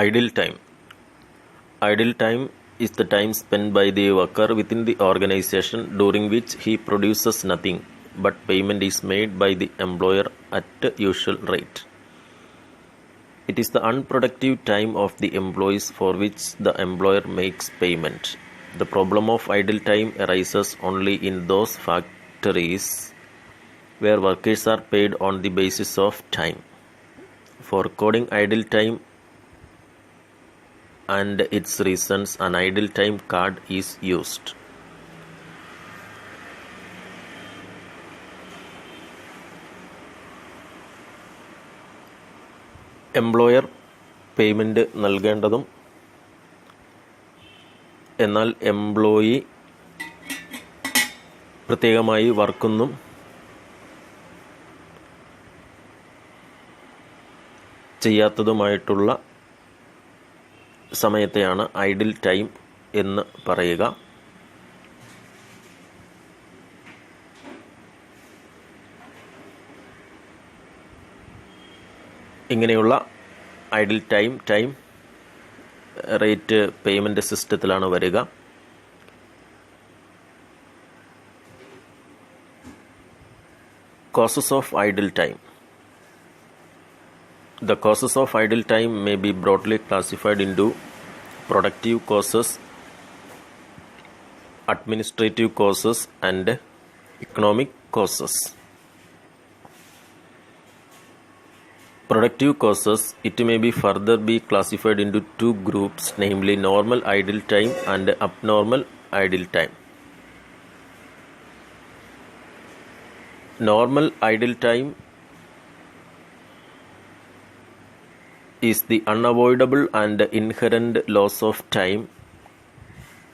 Idle time. Idle time is the time spent by the worker within the organization during which he produces nothing, but payment is made by the employer at usual rate. It is the unproductive time of the employees for which the employer makes payment. The problem of idle time arises only in those factories where workers are paid on the basis of time. For coding idle time and its reasons, an idle time card is used. Employer payment നൽകേണ്ടതും എന്നാൽ employee പ്രത്യേകമായി വർക്കൊന്നും ചെയ്യാത്തതുമായിട്ടുള്ള സമയത്തെയാണ് idle time എന്ന് പറയുക. ഇങ്ങനെയുള്ള idle time rate payment സിസ്റ്റത്തിലാണ് വരിക. Causes of idle time. The causes of idle time may be broadly classified into productive causes, administrative causes, and economic causes. Productive causes, it may be further be classified into two groups, namely normal idle time and abnormal idle time. Normal idle time is the unavoidable and inherent loss of time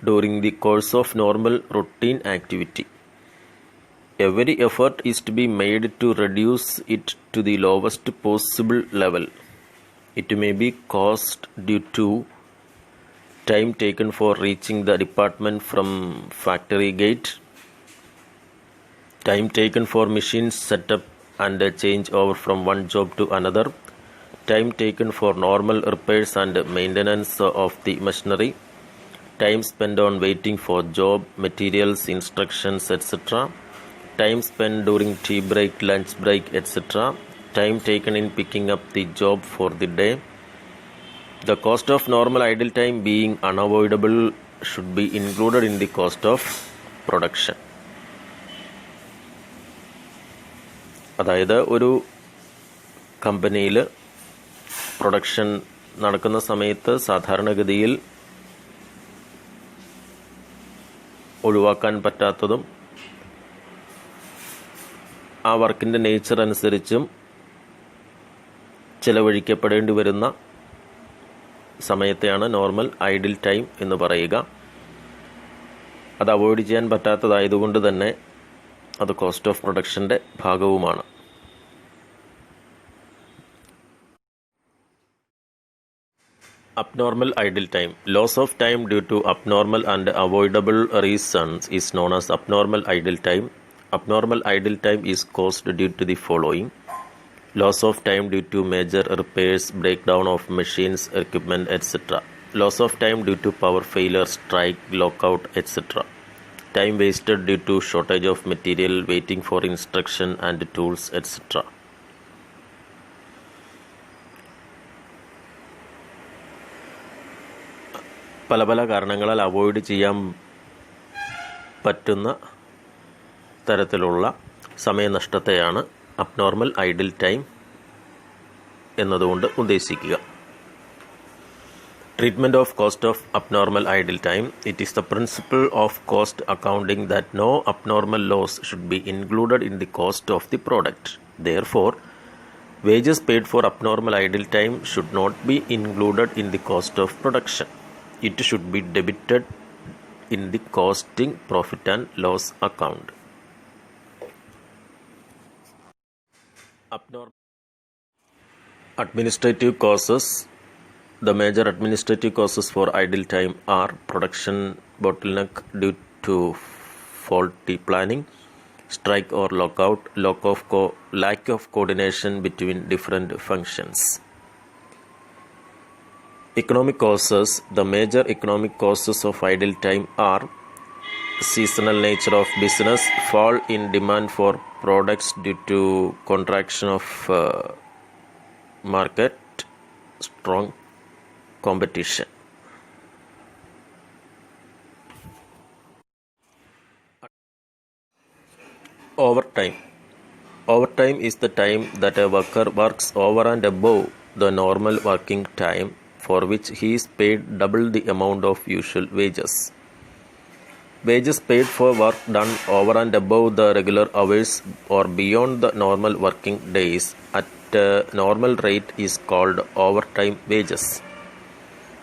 during the course of normal routine activity. Every effort is to be made to reduce it to the lowest possible level. It may be caused due to time taken for reaching the department from factory gate, time taken for machines setup and a change over from one job to another, time taken for normal repairs and maintenance of the machinery, time spent on waiting for job, materials, instructions, etc., time spent during tea break, lunch break, etc., time taken in picking up the job for the day. The cost of normal idle time being unavoidable should be included in the cost of production. അതായത് ഒരു കമ്പനിയിൽ production നടക്കുന്ന സമയത്ത് സാധാരണഗതിയിൽ ഒഴിവാക്കാൻ പറ്റാത്തതും ആ വർക്കിൻ്റെ nature അനുസരിച്ചും ചിലവഴിക്കപ്പെടേണ്ടി വരുന്ന സമയത്തെയാണ് നോർമൽ ഐഡിൽ ടൈം എന്ന് പറയുക. അത് അവോയ്ഡ് ചെയ്യാൻ പറ്റാത്തതായതുകൊണ്ട് തന്നെ അത് കോസ്റ്റ് ഓഫ് പ്രൊഡക്ഷൻ്റെ ഭാഗവുമാണ്. Abnormal idle time. Loss of time due to abnormal and avoidable reasons is known as abnormal idle time. Abnormal idle time is caused due to the following: loss of time due to major repairs, breakdown of machines, equipment, etc. Loss of time due to power failure, strike, lockout, etc. Time wasted due to shortage of material, waiting for instruction and tools, etc. പല പല കാരണങ്ങളാൽ avoid ചെയ്യാൻ പറ്റുന്ന തരത്തിലുള്ള സമയനഷ്ടത്തെയാണ് abnormal idle time എന്നതുകൊണ്ട് ഉദ്ദേശിക്കുക. Treatment of cost of abnormal idle time. It is the principle of cost accounting that no abnormal loss should be included in the cost of the product. Therefore, wages paid for abnormal idle time should not be included in the cost of production. It should be debited in the costing profit and loss account. Administrative causes. The major administrative causes for idle time are production bottleneck due to faulty planning, strike or lockout, lack of coordination between different functions. Economic causes. The major economic causes of idle time are seasonal nature of business, fall in demand for products due to contraction of market, strong competition. Overtime. Overtime is the time that a worker works over and above the normal working time, for which he is paid double the amount of usual wages. Wages paid for work done over and above the regular hours or beyond the normal working days at a normal rate is called overtime wages.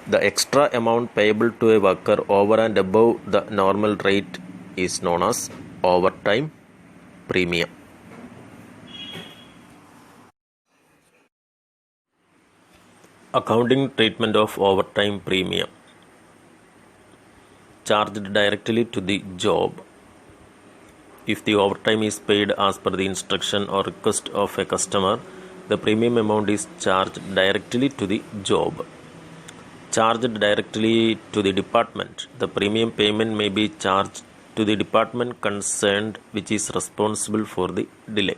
The extra amount payable to a worker over and above the normal rate is known as overtime premium. Accounting treatment of overtime premium. Charged directly to the job. If the overtime is paid as per the instruction or request of a customer, the premium amount is charged directly to the job. Charged directly to the department. The premium payment may be charged to the department concerned, which is responsible for the delay.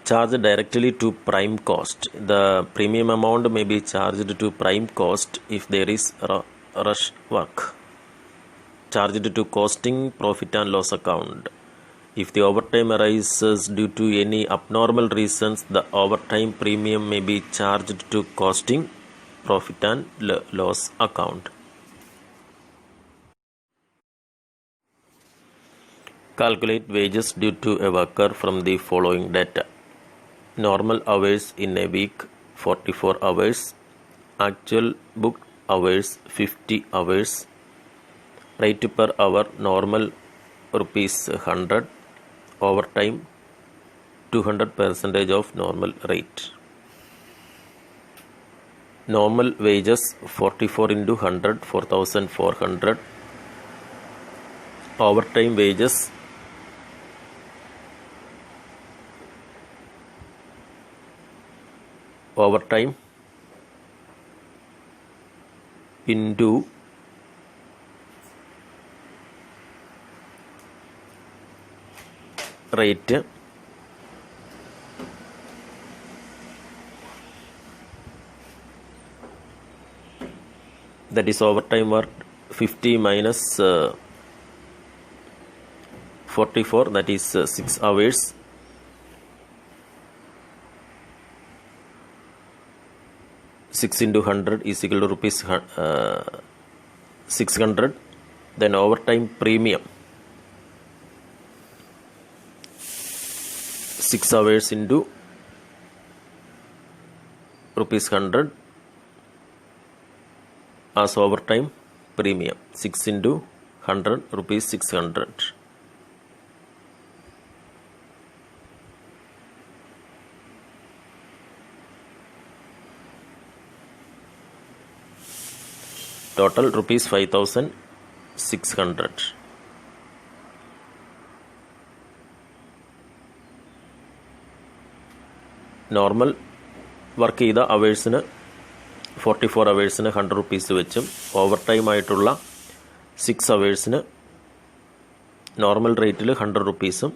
Charged directly to prime cost. The premium amount may be charged to prime cost if there is rush work. Charged to costing profit and loss account. If the overtime arises due to any abnormal reasons, the overtime premium may be charged to costing profit and loss account. Calculate wages due to a worker from the following data. Normal hours in a week 44 hours, actual booked hours 50 hours, rate per hour normal rupees 100, overtime 200% of normal rate. Normal wages 44 into 100 4400, overtime wages overtime into rate that is overtime work 50 minus 44, that is 6 hours. Six into 100 is equal to rupees 600. Then overtime premium 6 hours into rupees 100 as overtime premium. 6 into 100 rupees 600. Total rupees 5600. Normal work ചെയ്ത അവേഴ്സിന് 44 അവേഴ്സിന് 100 rupees വെച്ചും over time ആയിട്ടുള്ള 6 അവേഴ്സിന് normal റേറ്റിൽ 100 റുപ്പീസും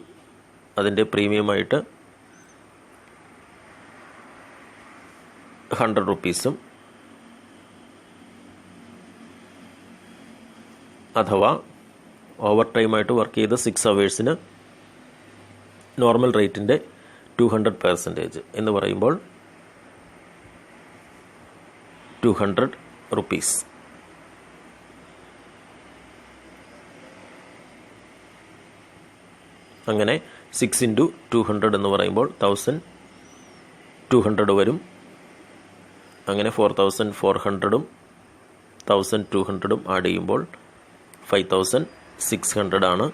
അതിൻ്റെ പ്രീമിയമായിട്ട് 100 റുപ്പീസും അഥവാ over ടൈമായിട്ട് work ചെയ്ത 6 അവേഴ്സിന് normal റേറ്റിൻ്റെ 200% എന്ന് പറയുമ്പോൾ 200 rupees. അങ്ങനെ 6 into 200 എന്ന് പറയുമ്പോൾ 1200 വരും. അങ്ങനെ 4400ഉം 1200ഉം ആഡ് ചെയ്യുമ്പോൾ 5600 ആണ്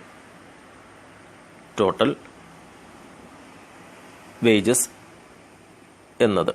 ടോട്ടൽ വേജസ് എന്നത്.